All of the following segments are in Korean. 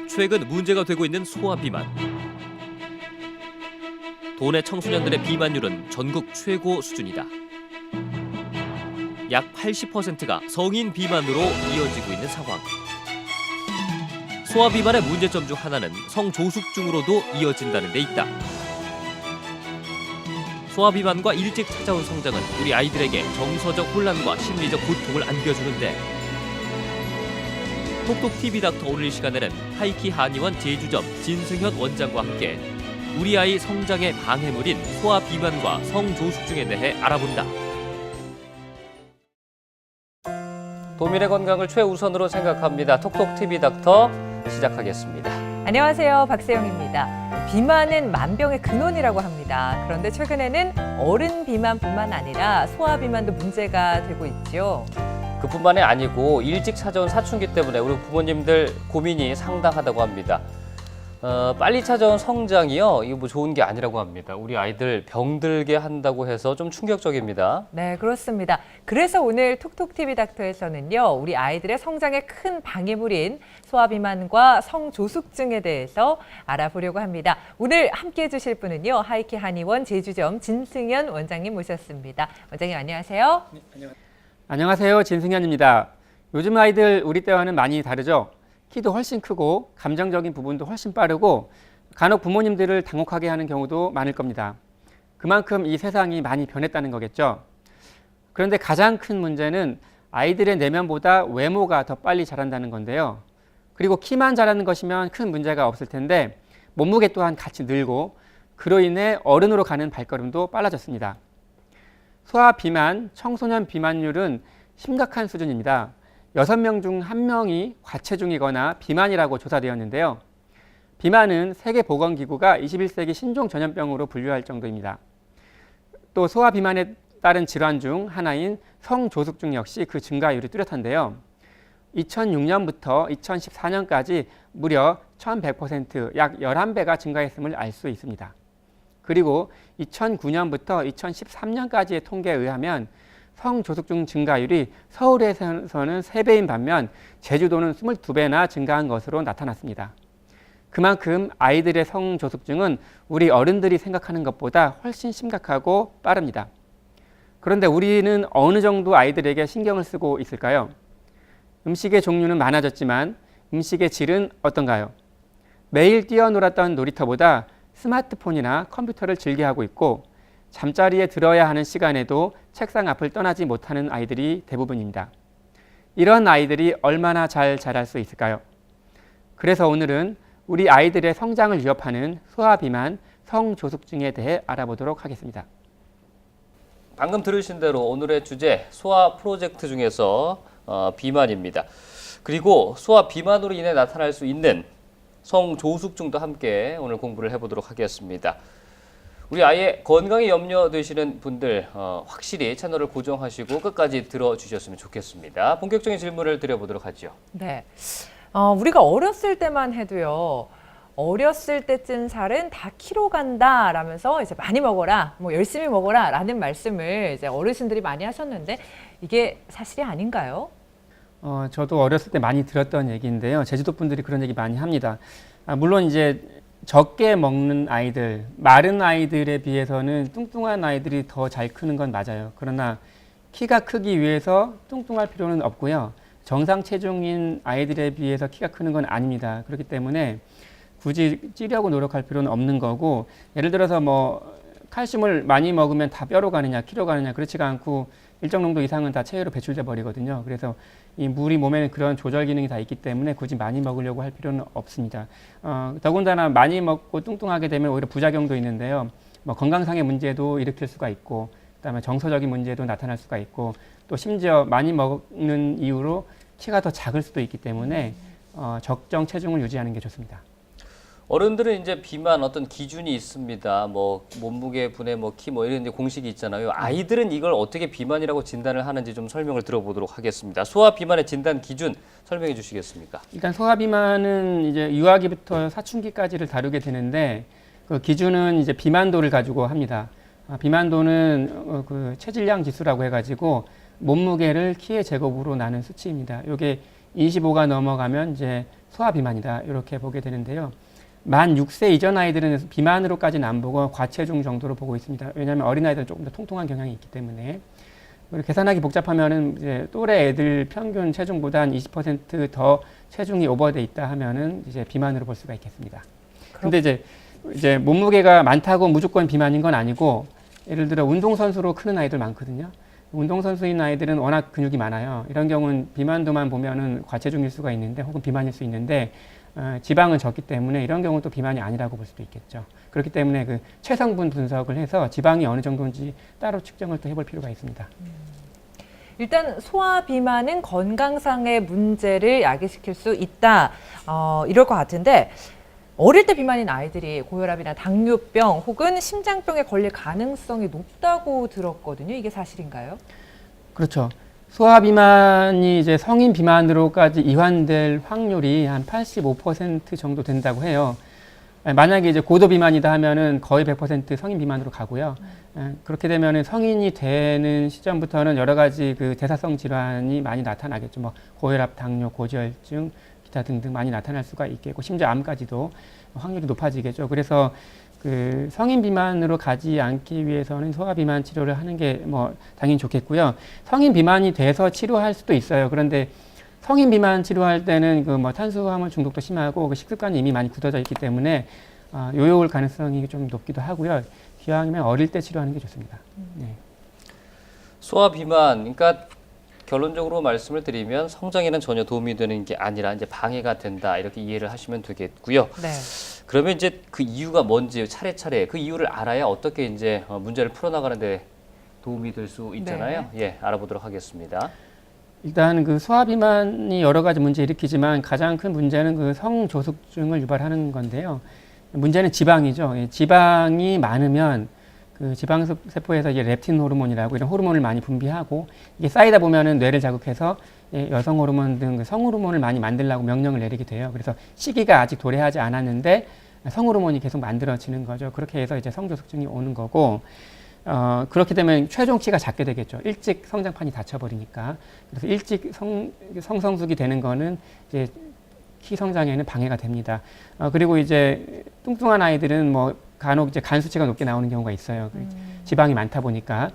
최근 문제가 되고 있는 소아 비만. 도내 청소년들의 비만율은 전국 최고 수준이다. 약 80%가 성인 비만으로 이어지고 있는 상황. 소아 비만의 문제점 중 하나는 성조숙증으로도 이어진다는 데 있다. 소아 비만과 일찍 찾아온 성장은 우리 아이들에게 정서적 혼란과 심리적 고통을 안겨주는데, 톡톡TV 닥터 오늘 이 시간에는 하이키 한의원 제주점 진승현 원장과 함께 우리 아이 성장의 방해물인 소아 비만과 성조숙증에 대해 알아본다. 도민의 건강을 최우선으로 생각합니다. 톡톡TV 닥터 시작하겠습니다. 안녕하세요. 박세영입니다. 비만은 만병의 근원이라고 합니다. 그런데 최근에는 어른 비만뿐만 아니라 소아 비만도 문제가 되고 있죠. 그뿐만이 아니고 일찍 찾아온 사춘기 때문에 우리 부모님들 고민이 상당하다고 합니다. 빨리 찾아온 성장이요, 이거 뭐 좋은 게 아니라고 합니다. 우리 아이들 병들게 한다고 해서 좀 충격적입니다. 네, 그렇습니다. 그래서 오늘 톡톡TV 닥터에서는요, 우리 아이들의 성장에 큰 방해물인 소아비만과 성조숙증에 대해서 알아보려고 합니다. 오늘 함께해 주실 분은요, 하이키 한의원 제주점 진승현 원장님 모셨습니다. 원장님 안녕하세요. 네, 안녕하세요. 진승현입니다. 요즘 아이들 우리 때와는 많이 다르죠. 키도 훨씬 크고 감정적인 부분도 훨씬 빠르고 간혹 부모님들을 당혹하게 하는 경우도 많을 겁니다. 그만큼 이 세상이 많이 변했다는 거겠죠. 그런데 가장 큰 문제는 아이들의 내면보다 외모가 더 빨리 자란다는 건데요. 그리고 키만 자라는 것이면 큰 문제가 없을 텐데 몸무게 또한 같이 늘고 그로 인해 어른으로 가는 발걸음도 빨라졌습니다. 소아 비만, 청소년 비만율은 심각한 수준입니다. 6명 중 1명이 과체중이거나 비만이라고 조사되었는데요. 비만은 세계보건기구가 21세기 신종 전염병으로 분류할 정도입니다. 또 소아 비만에 따른 질환 중 하나인 성조숙증 역시 그 증가율이 뚜렷한데요. 2006년부터 2014년까지 무려 1100%, 약 11배가 증가했음을 알 수 있습니다. 그리고 2009년부터 2013년까지의 통계에 의하면 성조숙증 증가율이 서울에서는 3배인 반면 제주도는 22배나 증가한 것으로 나타났습니다. 그만큼 아이들의 성조숙증은 우리 어른들이 생각하는 것보다 훨씬 심각하고 빠릅니다. 그런데 우리는 어느 정도 아이들에게 신경을 쓰고 있을까요? 음식의 종류는 많아졌지만 음식의 질은 어떤가요? 매일 뛰어놀았던 놀이터보다 스마트폰이나 컴퓨터를 즐겨하고 있고 잠자리에 들어야 하는 시간에도 책상 앞을 떠나지 못하는 아이들이 대부분입니다. 이런 아이들이 얼마나 잘 자랄 수 있을까요? 그래서 오늘은 우리 아이들의 성장을 위협하는 소아 비만, 성조숙증에 대해 알아보도록 하겠습니다. 방금 들으신 대로 오늘의 주제 소아 프로젝트 중에서 비만입니다. 그리고 소아 비만으로 인해 나타날 수 있는 성조숙증도 함께 오늘 공부를 해보도록 하겠습니다. 우리 아이의 건강에 염려되시는 분들 확실히 채널을 고정하시고 끝까지 들어주셨으면 좋겠습니다. 본격적인 질문을 드려보도록 하죠. 네, 우리가 어렸을 때만 해도요, 어렸을 때 찐 살은 다 키로 간다 라면서 이제 많이 먹어라, 뭐 열심히 먹어라 라는 말씀을 이제 어르신들이 많이 하셨는데 이게 사실이 아닌가요? 저도 어렸을 때 많이 들었던 얘기인데요. 제주도 분들이 그런 얘기 많이 합니다. 물론 이제 적게 먹는 아이들, 마른 아이들에 비해서는 뚱뚱한 아이들이 더 잘 크는 건 맞아요. 그러나 키가 크기 위해서 뚱뚱할 필요는 없고요. 정상 체중인 아이들에 비해서 키가 크는 건 아닙니다. 그렇기 때문에 굳이 찌려고 노력할 필요는 없는 거고, 예를 들어서 뭐 칼슘을 많이 먹으면 다 뼈로 가느냐, 키로 가느냐, 그렇지가 않고 일정 정도 이상은 다 체외로 배출돼 버리거든요. 그래서 이 물이 몸에는 그런 조절 기능이 다 있기 때문에 굳이 많이 먹으려고 할 필요는 없습니다. 더군다나 많이 먹고 뚱뚱하게 되면 오히려 부작용도 있는데요. 뭐 건강상의 문제도 일으킬 수가 있고, 그다음에 정서적인 문제도 나타날 수가 있고, 또 심지어 많이 먹는 이유로 키가 더 작을 수도 있기 때문에 적정 체중을 유지하는 게 좋습니다. 어른들은 이제 비만 어떤 기준이 있습니다. 뭐 몸무게 분의 뭐 키 뭐 이런 이제 공식이 있잖아요. 아이들은 이걸 어떻게 비만이라고 진단을 하는지 좀 설명을 들어보도록 하겠습니다. 소아 비만의 진단 기준 설명해 주시겠습니까? 일단 소아 비만은 이제 유아기부터 사춘기까지를 다루게 되는데 그 기준은 이제 비만도를 가지고 합니다. 비만도는 그 체질량 지수라고 해가지고 몸무게를 키의 제곱으로 나눈 수치입니다. 이게 25가 넘어가면 이제 소아 비만이다 이렇게 보게 되는데요. 만 6세 이전 아이들은 비만으로까지는 안 보고 과체중 정도로 보고 있습니다. 왜냐하면 어린 아이들은 조금 더 통통한 경향이 있기 때문에. 그리고 계산하기 복잡하면은 이제 또래 애들 평균 체중보다 한 20% 더 체중이 오버돼 있다 하면은 이제 비만으로 볼 수가 있겠습니다. 근데 이제 몸무게가 많다고 무조건 비만인 건 아니고, 예를 들어 운동선수로 크는 아이들 많거든요. 운동선수인 아이들은 워낙 근육이 많아요. 이런 경우는 비만도만 보면은 과체중일 수가 있는데, 혹은 비만일 수 있는데, 지방은 적기 때문에 이런 경우는 또 비만이 아니라고 볼 수도 있겠죠. 그렇기 때문에 그 체성분 분석을 해서 지방이 어느 정도인지 따로 측정을 또 해볼 필요가 있습니다. 일단 소아 비만은 건강상의 문제를 야기시킬 수 있다. 이럴 것 같은데 어릴 때 비만인 아이들이 고혈압이나 당뇨병 혹은 심장병에 걸릴 가능성이 높다고 들었거든요. 이게 사실인가요? 그렇죠. 소아 비만이 이제 성인 비만으로까지 이완될 확률이 한 85% 정도 된다고 해요. 만약에 이제 고도 비만이다 하면은 거의 100% 성인 비만으로 가고요. 그렇게 되면은 성인이 되는 시점부터는 여러 가지 그 대사성 질환이 많이 나타나겠죠. 뭐 고혈압, 당뇨, 고지혈증, 기타 등등 많이 나타날 수가 있겠고, 심지어 암까지도 확률이 높아지겠죠. 그래서 그 성인 비만으로 가지 않기 위해서는 소아 비만 치료를 하는 게 뭐 당연히 좋겠고요. 성인 비만이 돼서 치료할 수도 있어요. 그런데 성인 비만 치료할 때는 그 뭐 탄수화물 중독도 심하고 그 식습관이 이미 많이 굳어져 있기 때문에 요요올 가능성이 좀 높기도 하고요. 기왕이면 어릴 때 치료하는 게 좋습니다. 네. 소아 비만, 그러니까 결론적으로 말씀을 드리면 성장에는 전혀 도움이 되는 게 아니라 이제 방해가 된다 이렇게 이해를 하시면 되겠고요. 네. 그러면 이제 그 이유가 뭔지 차례차례 그 이유를 알아야 어떻게 이제 문제를 풀어나가는데 도움이 될 수 있잖아요. 예, 알아보도록 하겠습니다. 일단 그 소아 비만이 여러 가지 문제 일으키지만 가장 큰 문제는 그 성조숙증을 유발하는 건데요. 문제는 지방이죠. 예, 지방이 많으면 그 지방세포에서 이제 렙틴 호르몬이라고 이런 호르몬을 많이 분비하고, 이게 쌓이다 보면은 뇌를 자극해서 여성 호르몬 등 그 성호르몬을 많이 만들라고 명령을 내리게 돼요. 그래서 시기가 아직 도래하지 않았는데 성호르몬이 계속 만들어지는 거죠. 그렇게 해서 이제 성조숙증이 오는 거고, 그렇게 되면 최종치가 작게 되겠죠. 일찍 성장판이 닫혀버리니까. 그래서 일찍 성성숙이 되는 거는 이제 키 성장에는 방해가 됩니다. 그리고 이제 뚱뚱한 아이들은 뭐 간혹 이제 간 수치가 높게 나오는 경우가 있어요. 지방이 많다 보니까.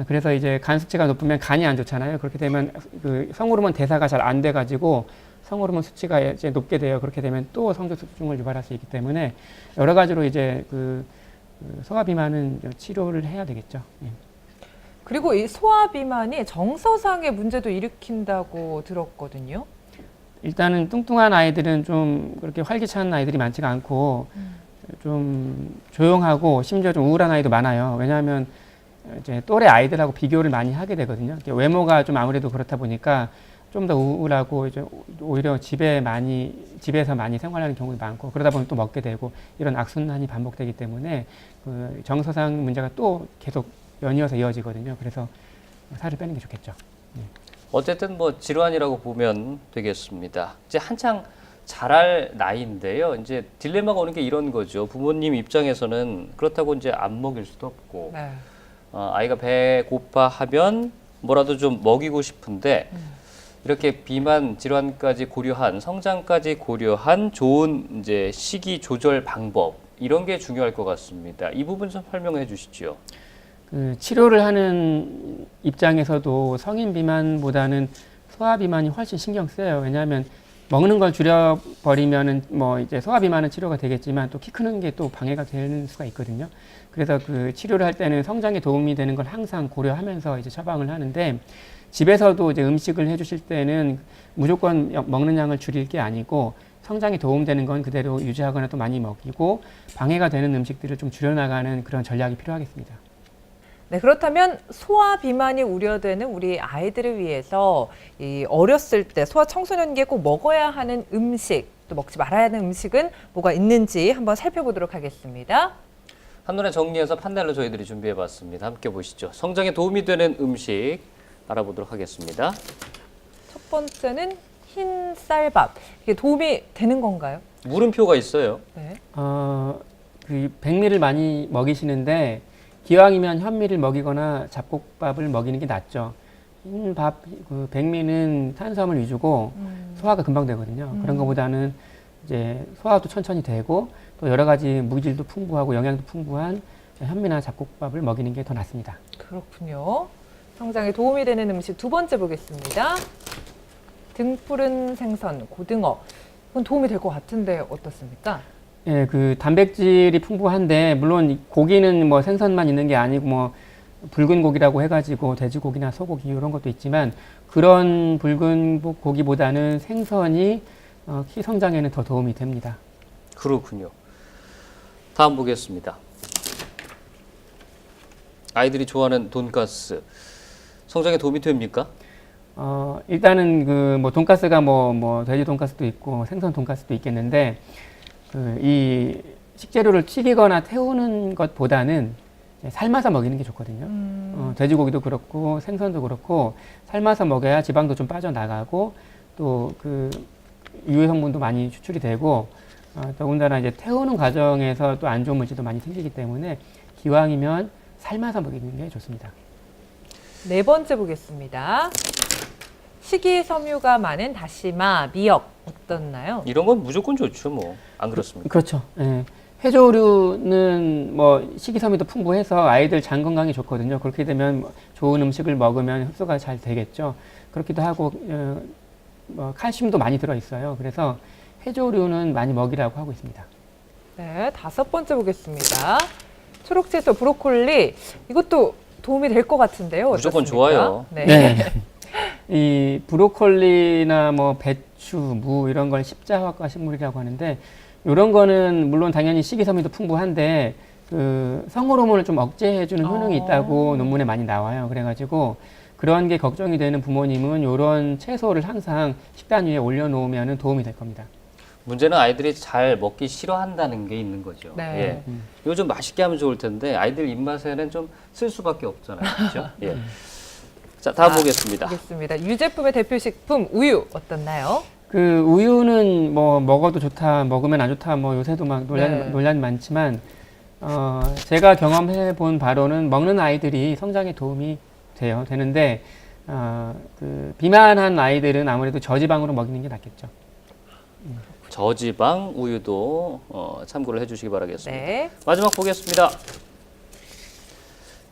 그래서 이제 간 수치가 높으면 간이 안 좋잖아요. 그렇게 되면 그 성호르몬 대사가 잘 안 돼가지고 성호르몬 수치가 이제 높게 돼요. 그렇게 되면 또 성조숙증을 유발할 수 있기 때문에 여러 가지로 이제 그 소아 비만은 치료를 해야 되겠죠. 예. 그리고 이 소아 비만이 정서상의 문제도 일으킨다고 들었거든요. 일단은 뚱뚱한 아이들은 좀 그렇게 활기찬 아이들이 많지가 않고 좀 조용하고 심지어 좀 우울한 아이도 많아요. 왜냐하면 이제 또래 아이들하고 비교를 많이 하게 되거든요. 외모가 좀 아무래도 그렇다 보니까 좀 더 우울하고 이제 오히려 집에서 많이 생활하는 경우가 많고, 그러다 보면 또 먹게 되고 이런 악순환이 반복되기 때문에 그 정서상 문제가 또 계속 연이어서 이어지거든요. 그래서 살을 빼는 게 좋겠죠. 네. 어쨌든 뭐 질환이라고 보면 되겠습니다. 이제 한창 자랄 나이인데요. 이제 딜레마가 오는 게 이런 거죠. 부모님 입장에서는 그렇다고 이제 안 먹일 수도 없고, 네. 아이가 배고파하면 뭐라도 좀 먹이고 싶은데 이렇게 비만 질환까지 고려한, 성장까지 고려한 좋은 이제 식이 조절 방법, 이런 게 중요할 것 같습니다. 이 부분 좀 설명해 주시죠. 그 치료를 하는 입장에서도 성인 비만보다는 소아 비만이 훨씬 신경 쓰여요. 왜냐하면 먹는 걸 줄여버리면은 뭐 이제 소아 비만은 치료가 되겠지만 또 키 크는 게 또 방해가 되는 수가 있거든요. 그래서 그 치료를 할 때는 성장에 도움이 되는 걸 항상 고려하면서 이제 처방을 하는데, 집에서도 이제 음식을 해주실 때는 무조건 먹는 양을 줄일 게 아니고 성장에 도움되는 건 그대로 유지하거나 또 많이 먹이고, 방해가 되는 음식들을 좀 줄여나가는 그런 전략이 필요하겠습니다. 네, 그렇다면 소아 비만이 우려되는 우리 아이들을 위해서 이 어렸을 때 소아 청소년기에 꼭 먹어야 하는 음식, 또 먹지 말아야 하는 음식은 뭐가 있는지 한번 살펴보도록 하겠습니다. 한눈에 정리해서 판넬로 저희들이 준비해봤습니다. 함께 보시죠. 성장에 도움이 되는 음식 알아보도록 하겠습니다. 첫 번째는 흰 쌀밥. 이게 도움이 되는 건가요? 물음표가 있어요. 네. 그 백미를 많이 먹이시는데 기왕이면 현미를 먹이거나 잡곡밥을 먹이는 게 낫죠. 흰밥, 그 백미는 탄수화물 위주고 소화가 금방 되거든요. 그런 것보다는 이제 소화도 천천히 되고 또 여러 가지 무기질도 풍부하고 영양도 풍부한 현미나 잡곡밥을 먹이는 게 더 낫습니다. 그렇군요. 성장에 도움이 되는 음식 두 번째 보겠습니다. 등푸른 생선, 고등어. 이건 도움이 될 것 같은데 어떻습니까? 예, 그 단백질이 풍부한데 물론 이 고기는 뭐 생선만 있는 게 아니고 뭐 붉은 고기라고 해가지고 돼지고기나 소고기 이런 것도 있지만 그런 붉은 고기보다는 생선이 키 성장에는 더 도움이 됩니다. 그렇군요. 다음 보겠습니다. 아이들이 좋아하는 돈가스. 성장에 도움이 됩니까? 일단은 그 뭐 돈가스가 뭐 돼지 돈가스도 있고 생선 돈가스도 있겠는데 그 이 식재료를 튀기거나 태우는 것보다는 삶아서 먹이는 게 좋거든요. 돼지고기도 그렇고 생선도 그렇고 삶아서 먹어야 지방도 좀 빠져나가고 또 그 유해 성분도 많이 추출이 되고 더군다나 이제 태우는 과정에서 또 안 좋은 물질도 많이 생기기 때문에 기왕이면 삶아서 먹이는 게 좋습니다. 네 번째 보겠습니다. 식이섬유가 많은 다시마, 미역 어떻나요? 이런 건 무조건 좋죠, 뭐. 안 그렇습니까? 그렇죠. 예. 해조류는 뭐 식이섬유도 풍부해서 아이들 장 건강에 좋거든요. 그렇게 되면 뭐 좋은 음식을 먹으면 흡수가 잘 되겠죠. 그렇기도 하고 뭐 칼슘도 많이 들어 있어요. 그래서 해조류는 많이 먹이라고 하고 있습니다. 네, 다섯 번째 보겠습니다. 초록채소, 브로콜리. 이것도 도움이 될 것 같은데요. 무조건 어떻습니까? 좋아요. 네. 이 브로콜리나 뭐 배추, 무 이런 걸 십자화과 식물이라고 하는데 이런 거는 물론 당연히 식이섬유도 풍부한데 그 성호르몬을 좀 억제해주는 효능이 있다고 논문에 많이 나와요. 그래가지고 그런 게 걱정이 되는 부모님은 이런 채소를 항상 식단 위에 올려놓으면 도움이 될 겁니다. 문제는 아이들이 잘 먹기 싫어한다는 게 있는 거죠. 네. 예. 요즘 맛있게 하면 좋을 텐데 아이들 입맛에는 좀 쓸 수밖에 없잖아요. 그렇죠? 예. 자, 다음 보겠습니다. 보겠습니다. 유제품의 대표식품 우유 어떻나요? 그 우유는 뭐 먹어도 좋다, 먹으면 안 좋다, 뭐 요새도 막 논란이 많지만 제가 경험해 본 바로는 먹는 아이들이 성장에 도움이 되는데 그 비만한 아이들은 아무래도 저지방으로 먹이는 게 낫겠죠. 저지방 우유도 참고를 해주시기 바라겠습니다. 네. 마지막 보겠습니다.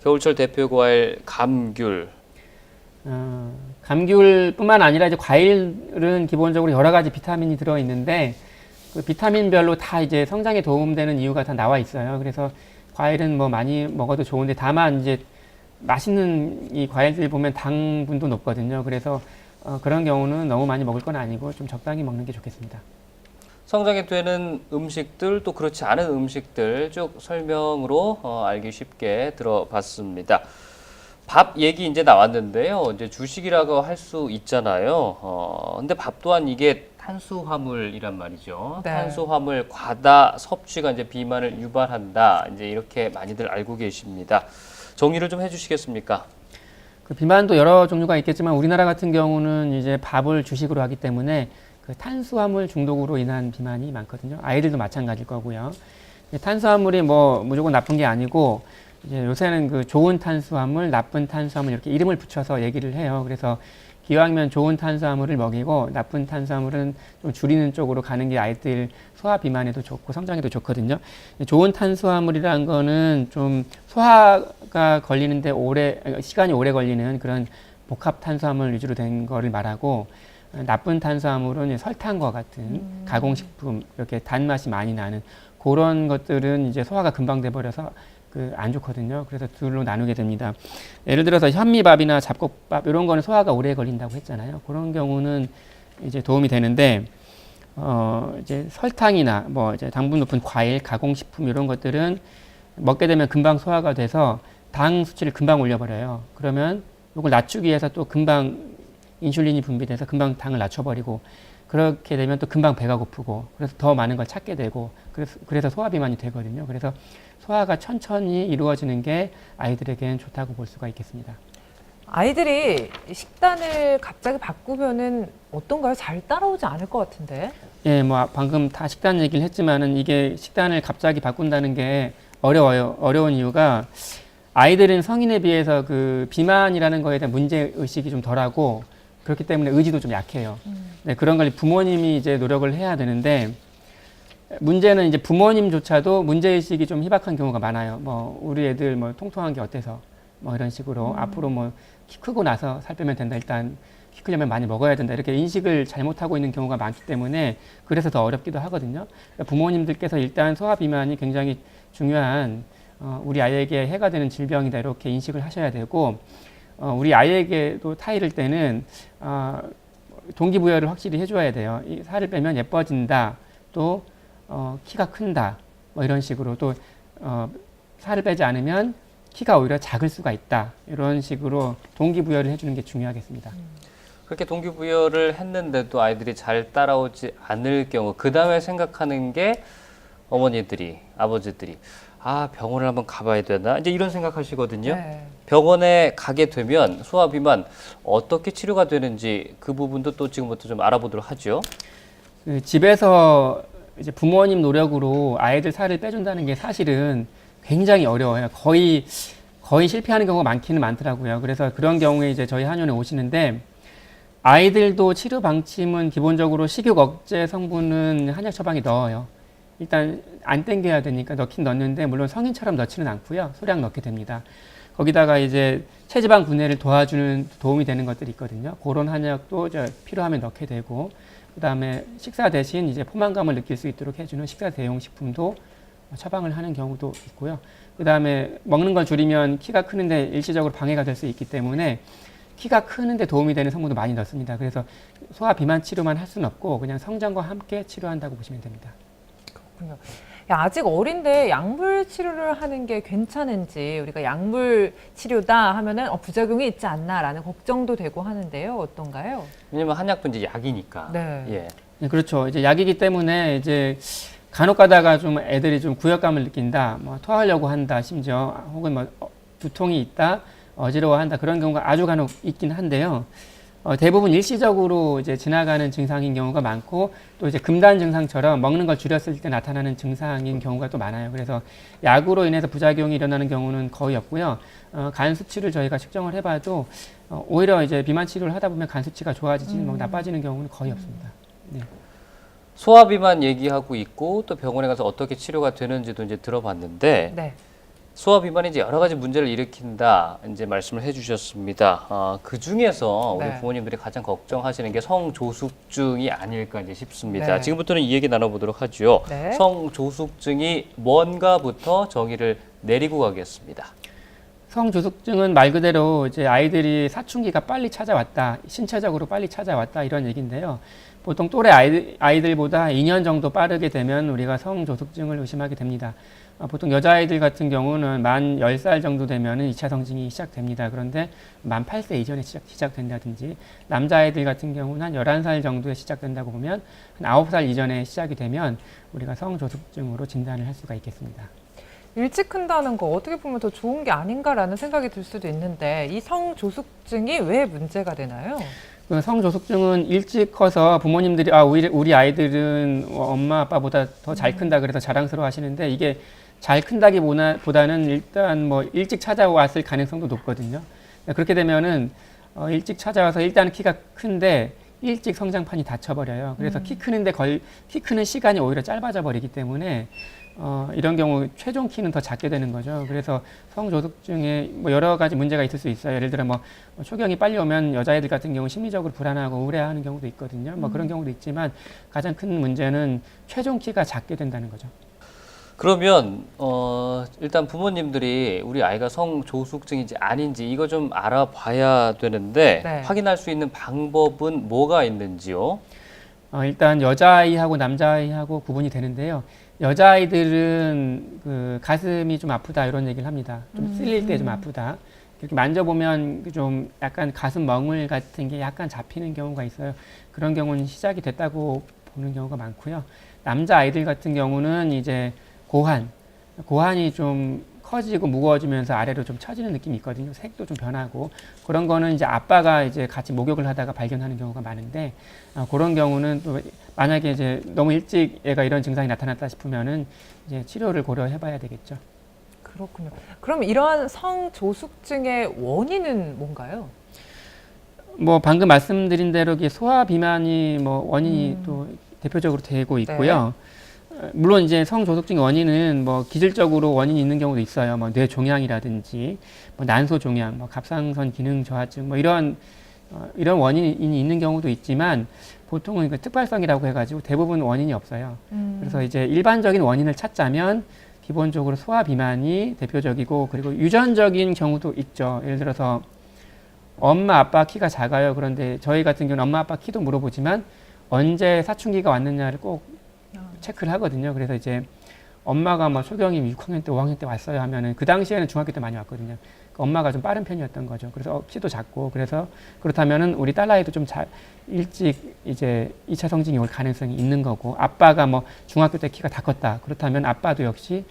겨울철 대표 과일 감귤. 감귤뿐만 아니라 이제 과일은 기본적으로 여러 가지 비타민이 들어 있는데 그 비타민별로 다 이제 성장에 도움되는 이유가 다 나와 있어요. 그래서 과일은 뭐 많이 먹어도 좋은데 다만 이제 맛있는 이 과일들 보면 당분도 높거든요. 그래서 그런 경우는 너무 많이 먹을 건 아니고 좀 적당히 먹는 게 좋겠습니다. 성장에 되는 음식들 또 그렇지 않은 음식들 쭉 설명으로 알기 쉽게 들어봤습니다. 밥 얘기 이제 나왔는데요. 이제 주식이라고 할 수 있잖아요. 근데 밥 또한 이게 탄수화물이란 말이죠. 네. 탄수화물 과다 섭취가 이제 비만을 유발한다. 이제 이렇게 많이들 알고 계십니다. 정리를 좀 해주시겠습니까? 그 비만도 여러 종류가 있겠지만 우리나라 같은 경우는 이제 밥을 주식으로 하기 때문에 그 탄수화물 중독으로 인한 비만이 많거든요. 아이들도 마찬가지일 거고요. 탄수화물이 뭐 무조건 나쁜 게 아니고 이제 요새는 그 좋은 탄수화물, 나쁜 탄수화물 이렇게 이름을 붙여서 얘기를 해요. 그래서 기왕이면 좋은 탄수화물을 먹이고 나쁜 탄수화물은 좀 줄이는 쪽으로 가는 게 아이들 소화 비만에도 좋고 성장에도 좋거든요. 좋은 탄수화물이라는 거는 좀 소화가 걸리는데 시간이 오래 걸리는 그런 복합 탄수화물 위주로 된 거를 말하고 나쁜 탄수화물은 설탕과 같은 가공식품 이렇게 단맛이 많이 나는 그런 것들은 이제 소화가 금방 돼버려서 안 좋거든요. 그래서 둘로 나누게 됩니다. 예를 들어서 현미밥이나 잡곡밥 이런 거는 소화가 오래 걸린다고 했잖아요. 그런 경우는 이제 도움이 되는데 이제 설탕이나 뭐 이제 당분 높은 과일, 가공식품 이런 것들은 먹게 되면 금방 소화가 돼서 당 수치를 금방 올려버려요. 그러면 이걸 낮추기 위해서 또 금방 인슐린이 분비돼서 금방 당을 낮춰버리고 그렇게 되면 또 금방 배가 고프고 그래서 더 많은 걸 찾게 되고 그래서 소화 비만이 되거든요. 그래서 소화가 천천히 이루어지는 게 아이들에겐 좋다고 볼 수가 있겠습니다. 아이들이 식단을 갑자기 바꾸면은 어떤가요? 잘 따라오지 않을 것 같은데. 예, 뭐 방금 다 식단 얘기를 했지만은 이게 식단을 갑자기 바꾼다는 게 어려워요. 어려운 이유가 아이들은 성인에 비해서 그 비만이라는 거에 대한 문제 의식이 좀 덜하고 그렇기 때문에 의지도 좀 약해요. 네, 그런 걸 부모님이 이제 노력을 해야 되는데 문제는 이제 부모님조차도 문제 의식이 좀 희박한 경우가 많아요. 뭐 우리 애들 뭐 통통한 게 어때서 뭐 이런 식으로 앞으로 뭐 키 크고 나서 살 빼면 된다. 일단 키 크려면 많이 먹어야 된다. 이렇게 인식을 잘못하고 있는 경우가 많기 때문에 그래서 더 어렵기도 하거든요. 그러니까 부모님들께서 일단 소화 비만이 굉장히 중요한 우리 아이에게 해가 되는 질병이다 이렇게 인식을 하셔야 되고 우리 아이에게도 타이를 때는 동기부여를 확실히 해줘야 돼요. 이 살을 빼면 예뻐진다. 또 키가 큰다. 뭐 이런 식으로 또 살을 빼지 않으면 키가 오히려 작을 수가 있다. 이런 식으로 동기부여를 해주는 게 중요하겠습니다. 그렇게 동기부여를 했는데도 아이들이 잘 따라오지 않을 경우 그 다음에 생각하는 게 어머니들이 아버지들이 병원을 한번 가봐야 되나 이제 이런 생각하시거든요. 네. 병원에 가게 되면 소화 비만 어떻게 치료가 되는지 그 부분도 또 지금부터 좀 알아보도록 하죠. 그 집에서 이제 부모님 노력으로 아이들 살을 빼준다는 게 사실은 굉장히 어려워요. 거의 실패하는 경우가 많기는 많더라고요. 그래서 그런 경우에 이제 저희 한의원에 오시는데 아이들도 치료 방침은 기본적으로 식욕 억제 성분은 한약 처방에 넣어요. 일단 안 땡겨야 되니까 넣긴 넣는데 물론 성인처럼 넣지는 않고요. 소량 넣게 됩니다. 거기다가 이제 체지방 분해를 도와주는 도움이 되는 것들이 있거든요. 그런 한약도 필요하면 넣게 되고 그다음에 식사 대신 이제 포만감을 느낄 수 있도록 해주는 식사 대용 식품도 처방을 하는 경우도 있고요. 그다음에 먹는 걸 줄이면 키가 크는데 일시적으로 방해가 될 수 있기 때문에 키가 크는데 도움이 되는 성분도 많이 넣습니다. 그래서 소화 비만 치료만 할 수는 없고 그냥 성장과 함께 치료한다고 보시면 됩니다. 그렇군요. 아직 어린데 약물 치료를 하는 게 괜찮은지 우리가 약물 치료다 하면은 부작용이 있지 않나라는 걱정도 되고 하는데요. 어떤가요? 왜냐면 한약도 이제 약이니까. 네. 예. 네, 그렇죠. 이제 약이기 때문에 이제 간혹 가다가 좀 애들이 좀 구역감을 느낀다, 뭐 토하려고 한다, 심지어 혹은 뭐 두통이 있다, 어지러워한다 그런 경우가 아주 간혹 있긴 한데요. 대부분 일시적으로 이제 지나가는 증상인 경우가 많고 또 이제 금단 증상처럼 먹는 걸 줄였을 때 나타나는 증상인 경우가 또 많아요. 그래서 약으로 인해서 부작용이 일어나는 경우는 거의 없고요. 간 수치를 저희가 측정을 해봐도 오히려 이제 비만 치료를 하다 보면 간 수치가 좋아지지 뭐 나빠지는 경우는 거의 없습니다. 네. 소화 비만 얘기하고 있고 또 병원에 가서 어떻게 치료가 되는지도 이제 들어봤는데 네. 소화 비만이 이제 여러 가지 문제를 일으킨다 이제 말씀을 해주셨습니다. 그 중에서 우리 네. 부모님들이 가장 걱정하시는 게 성조숙증이 아닐까 이제 싶습니다. 네. 지금부터는 이 얘기 나눠보도록 하죠. 네. 성조숙증이 뭔가부터 정의를 내리고 가겠습니다. 성조숙증은 말 그대로 이제 아이들이 사춘기가 빨리 찾아왔다, 신체적으로 빨리 찾아왔다 이런 얘기인데요. 보통 또래 아이들보다 2년 정도 빠르게 되면 우리가 성조숙증을 의심하게 됩니다. 보통 여자아이들 같은 경우는 만 10살 정도 되면 2차 성징이 시작됩니다. 그런데 만 8세 이전에 시작된다든지 남자아이들 같은 경우는 한 11살 정도에 시작된다고 보면 한 9살 이전에 시작이 되면 우리가 성조숙증으로 진단을 할 수가 있겠습니다. 일찍 큰다는 거 어떻게 보면 더 좋은 게 아닌가라는 생각이 들 수도 있는데 이 성조숙증이 왜 문제가 되나요? 그 성조숙증은 일찍 커서 부모님들이 우리 아이들은 엄마 아빠보다 더 잘 큰다 그래서 자랑스러워 하시는데 이게 잘 큰다기보다는 일단 뭐 일찍 찾아왔을 가능성도 높거든요. 그렇게 되면은 일찍 찾아와서 일단 키가 큰데 일찍 성장판이 닫혀버려요. 그래서 키 크는 시간이 오히려 짧아져 버리기 때문에 이런 경우 최종 키는 더 작게 되는 거죠. 그래서 성조숙증에 뭐 여러 가지 문제가 있을 수 있어요. 예를 들어 뭐 초경이 빨리 오면 여자애들 같은 경우 심리적으로 불안하고 우울해하는 경우도 있거든요. 뭐 그런 경우도 있지만 가장 큰 문제는 최종 키가 작게 된다는 거죠. 그러면 일단 부모님들이 우리 아이가 성조숙증인지 아닌지 이거 좀 알아봐야 되는데 네. 확인할 수 있는 방법은 뭐가 있는지요? 일단 여자아이하고 남자아이하고 구분이 되는데요. 여자아이들은 그 가슴이 좀 아프다 이런 얘기를 합니다. 좀 쓸릴 때 좀 아프다. 이렇게 만져보면 좀 약간 가슴 멍울 같은 게 약간 잡히는 경우가 있어요. 그런 경우는 시작이 됐다고 보는 경우가 많고요. 남자아이들 같은 경우는 이제 고환이 좀 커지고 무거워지면서 아래로 좀 처지는 느낌이 있거든요. 색도 좀 변하고 그런 거는 이제 아빠가 이제 같이 목욕을 하다가 발견하는 경우가 많은데 그런 경우는 또 만약에 이제 너무 일찍 얘가 이런 증상이 나타났다 싶으면은 이제 치료를 고려해봐야 되겠죠. 그렇군요. 그럼 이러한 성조숙증의 원인은 뭔가요? 뭐 방금 말씀드린 대로 이게 소화 비만이 뭐 원인이 또 대표적으로 되고 있고요. 물론 이제 성조숙증의 원인은 뭐 기질적으로 원인이 있는 경우도 있어요. 뭐 뇌종양이라든지 뭐 난소종양, 뭐 갑상선 기능 저하증 뭐 이런 원인이 있는 경우도 있지만 보통은 그 특발성이라고 해가지고 대부분 원인이 없어요. 그래서 이제 일반적인 원인을 찾자면 기본적으로 소화 비만이 대표적이고 그리고 유전적인 경우도 있죠. 예를 들어서 엄마 아빠 키가 작아요. 그런데 저희 같은 경우는 엄마 아빠 키도 물어보지만 언제 사춘기가 왔느냐를 꼭 체크를 하거든요. 그래서 이제 엄마가 뭐 초경이 6학년 때 5학년 때 왔어요 하면은 그 당시에는 중학교 때 많이 왔거든요. 엄마가 좀 빠른 편이었던 거죠. 그래서 키도 작고 그래서 그렇다면은 우리 딸아이도 좀 일찍 이제 2차 성징이 올 가능성이 있는 거고 아빠가 뭐 중학교 때 키가 다 컸다. 그렇다면 아빠도 역시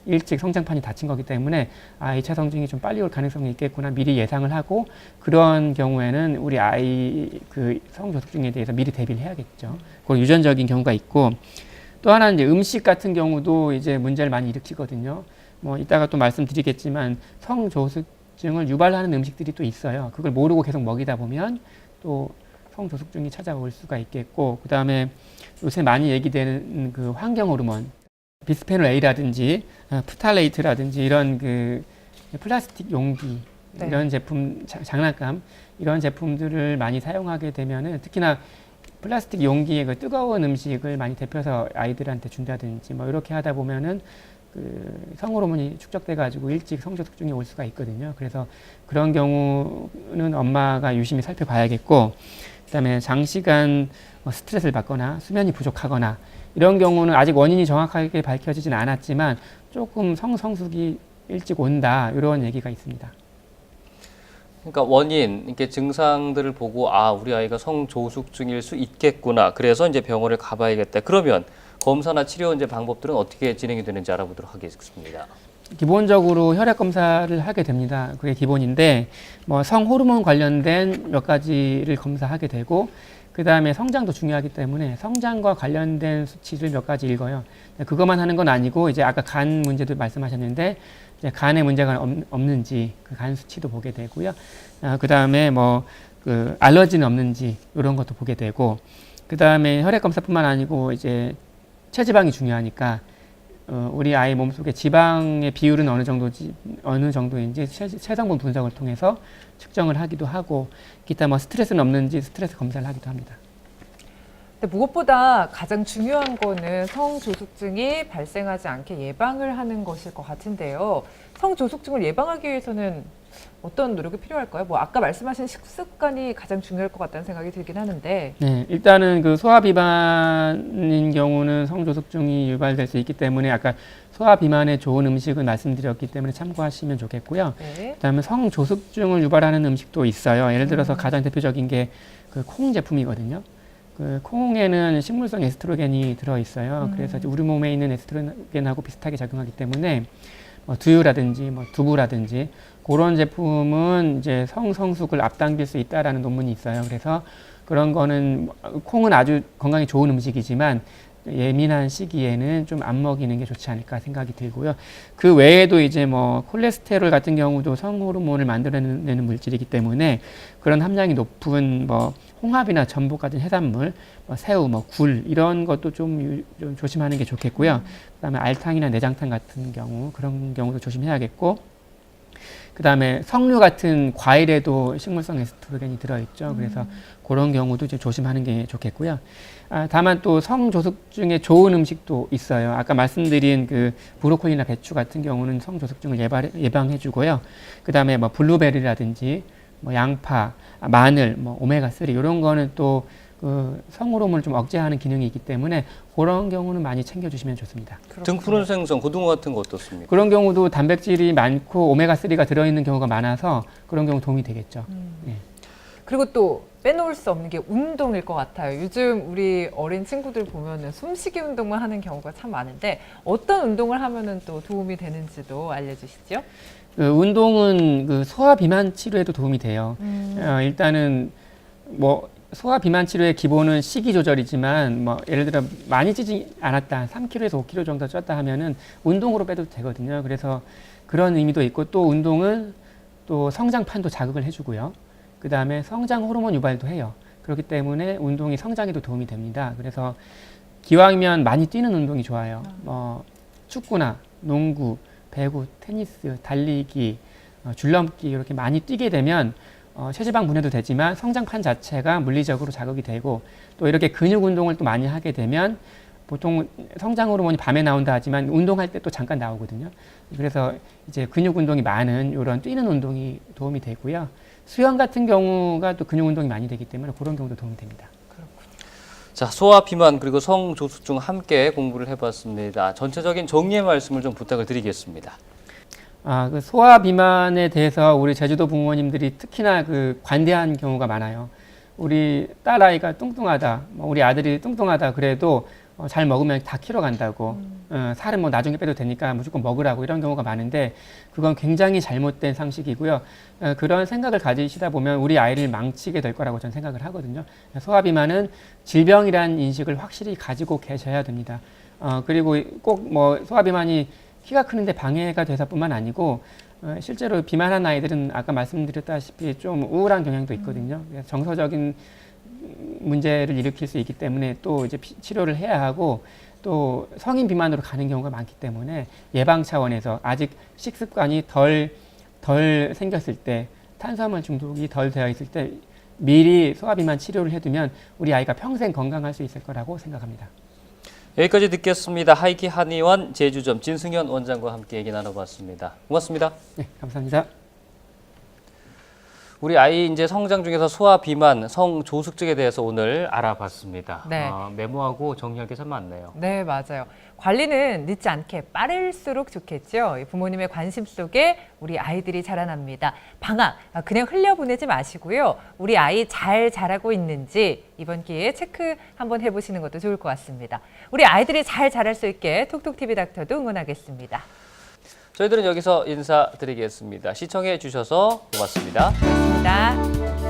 일찍 성장판이 닫힌 거기 때문에 2차 성징이 좀 빨리 올 가능성이 있겠구나 미리 예상을 하고 그런 경우에는 우리 아이 그 성조숙증에 대해서 미리 대비를 해야겠죠. 그리고 유전적인 경우가 있고 또 하나는 이제 음식 같은 경우도 이제 문제를 많이 일으키거든요. 뭐 이따가 또 말씀드리겠지만 성조숙증을 유발하는 음식들이 또 있어요. 그걸 모르고 계속 먹이다 보면 또 성조숙증이 찾아올 수가 있겠고 그 다음에 요새 많이 얘기되는 그 환경 호르몬 비스페놀 A라든지 프탈레이트라든지 이런 그 플라스틱 용기 네. 이런 제품 장난감 이런 제품들을 많이 사용하게 되면은 특히나 플라스틱 용기에 그 뜨거운 음식을 많이 데펴서 아이들한테 준다든지 뭐 이렇게 하다 보면은 그 성호르몬이 축적돼 가지고 일찍 성조숙증이 올 수가 있거든요. 그래서 그런 경우는 엄마가 유심히 살펴봐야겠고 그다음에 장시간 스트레스를 받거나 수면이 부족하거나 이런 경우는 아직 원인이 정확하게 밝혀지진 않았지만 조금 성숙이 일찍 온다 이런 얘기가 있습니다. 그러니까 원인, 이렇게 증상들을 보고 우리 아이가 성조숙증일 수 있겠구나. 그래서 이제 병원을 가봐야겠다. 그러면 검사나 치료 이제 방법들은 어떻게 진행이 되는지 알아보도록 하겠습니다. 기본적으로 혈액 검사를 하게 됩니다. 그게 기본인데 뭐 성호르몬 관련된 몇 가지를 검사하게 되고 그 다음에 성장도 중요하기 때문에 성장과 관련된 수치를 몇 가지 읽어요. 그것만 하는 건 아니고 이제 아까 간 문제도 말씀하셨는데 이제 간에 문제가 없는지 그 간 수치도 보게 되고요. 그 다음에 뭐 그 알러지는 없는지 이런 것도 보게 되고 그 다음에 혈액 검사뿐만 아니고 이제 체지방이 중요하니까 우리 아이 몸속에 지방의 비율은 어느 정도인지 체성분 분석을 통해서 측정을 하기도 하고 기타 뭐 스트레스는 없는지 스트레스 검사를 하기도 합니다. 근데 무엇보다 가장 중요한 거는 성조숙증이 발생하지 않게 예방을 하는 것일 것 같은데요. 성조숙증을 예방하기 위해서는 어떤 노력이 필요할까요? 뭐 아까 말씀하신 식습관이 가장 중요할 것 같다는 생각이 들긴 하는데. 네, 일단은 그 소화 비만인 경우는 성조숙증이 유발될 수 있기 때문에 아까 소화 비만에 좋은 음식을 말씀드렸기 때문에 참고하시면 좋겠고요. 네. 그다음에 성조숙증을 유발하는 음식도 있어요. 예를 들어서 가장 대표적인 게 그 콩 제품이거든요. 그 콩에는 식물성 에스트로겐이 들어 있어요. 그래서 우리 몸에 있는 에스트로겐하고 비슷하게 작용하기 때문에 두유라든지 두부라든지 그런 제품은 이제 성숙을 앞당길 수 있다라는 논문이 있어요. 그래서 그런 거는 콩은 아주 건강에 좋은 음식이지만 예민한 시기에는 좀 안 먹이는 게 좋지 않을까 생각이 들고요. 그 외에도 이제 뭐 콜레스테롤 같은 경우도 성호르몬을 만들어내는 물질이기 때문에 그런 함량이 높은 뭐 홍합이나 전복 같은 해산물, 새우, 굴 이런 것도 좀 조심하는 게 좋겠고요. 그다음에 알탕이나 내장탕 같은 경우 그런 경우도 조심해야겠고. 그다음에 석류 같은 과일에도 식물성 에스트로겐이 들어있죠. 그래서 그런 경우도 이제 조심하는 게 좋겠고요. 다만 또 성조숙증에 좋은 음식도 있어요. 아까 말씀드린 그 브로콜리나 배추 같은 경우는 성조숙증을 예방해주고요. 그다음에 뭐 블루베리라든지 뭐 양파, 마늘, 뭐 오메가3 이런 거는 또 그 성호르몬을 좀 억제하는 기능이 있기 때문에 그런 경우는 많이 챙겨주시면 좋습니다. 등푸른 생선, 고등어 같은 거 어떻습니까? 그런 경우도 단백질이 많고 오메가3가 들어있는 경우가 많아서 그런 경우 도움이 되겠죠. 예. 그리고 또 빼놓을 수 없는 게 운동일 것 같아요. 요즘 우리 어린 친구들 보면은 숨쉬기 운동만 하는 경우가 참 많은데 어떤 운동을 하면은 또 도움이 되는지도 알려주시죠. 그 운동은 그 소화 비만 치료에도 도움이 돼요. 일단은 뭐 소화 비만 치료의 기본은 식이 조절이지만 뭐 예를 들어 많이 찌지 않았다, 3kg에서 5kg 정도 쪘다 하면은 운동으로 빼도 되거든요. 그래서 그런 의미도 있고 또 운동은 또 성장판도 자극을 해주고요. 그 다음에 성장 호르몬 유발도 해요. 그렇기 때문에 운동이 성장에도 도움이 됩니다. 그래서 기왕이면 많이 뛰는 운동이 좋아요. 축구나 농구, 배구, 테니스, 달리기, 줄넘기 이렇게 많이 뛰게 되면 체지방 분해도 되지만 성장판 자체가 물리적으로 자극이 되고 또 이렇게 근육 운동을 또 많이 하게 되면 보통 성장 호르몬이 밤에 나온다 하지만 운동할 때 또 잠깐 나오거든요. 그래서 이제 근육 운동이 많은 이런 뛰는 운동이 도움이 되고요. 수영 같은 경우가 또 근육 운동이 많이 되기 때문에 그런 경우도 도움이 됩니다. 자, 소화 비만 그리고 성조숙증 함께 공부를 해봤습니다. 전체적인 정리의 말씀을 좀 부탁을 드리겠습니다. 그 소화 비만에 대해서 우리 제주도 부모님들이 특히나 관대한 경우가 많아요. 우리 딸아이가 뚱뚱하다, 우리 아들이 뚱뚱하다 그래도 잘 먹으면 다 키로 간다고, 살은 뭐 나중에 빼도 되니까 무조건 먹으라고 이런 경우가 많은데 그건 굉장히 잘못된 상식이고요. 그런 생각을 가지시다 보면 우리 아이를 망치게 될 거라고 저는 생각을 하거든요. 소화 비만은 질병이라는 인식을 확실히 가지고 계셔야 됩니다. 그리고 꼭 뭐 소화 비만이 키가 크는데 방해가 돼서뿐만 아니고 실제로 비만한 아이들은 아까 말씀드렸다시피 좀 우울한 경향도 있거든요. 정서적인 문제를 일으킬 수 있기 때문에 또 이제 치료를 해야 하고 또 성인 비만으로 가는 경우가 많기 때문에 예방 차원에서 아직 식습관이 덜 생겼을 때 탄수화물 중독이 덜 되어 있을 때 미리 소화 비만 치료를 해두면 우리 아이가 평생 건강할 수 있을 거라고 생각합니다. 여기까지 듣겠습니다. 하이키 한의원 제주점 진승현 원장과 함께 얘기 나눠봤습니다. 고맙습니다. 네, 감사합니다. 우리 아이 이제 성장 중에서 소화 비만, 성조숙증에 대해서 오늘 알아봤습니다. 네. 메모하고 정리할 게 참 많네요. 네, 맞아요. 관리는 늦지 않게 빠를수록 좋겠죠. 부모님의 관심 속에 우리 아이들이 자라납니다. 방학 그냥 흘려보내지 마시고요. 우리 아이 잘 자라고 있는지 이번 기회에 체크 한번 해보시는 것도 좋을 것 같습니다. 우리 아이들이 잘 자랄 수 있게 톡톡TV 닥터도 응원하겠습니다. 저희들은 여기서 인사드리겠습니다. 시청해 주셔서 고맙습니다. 고맙습니다.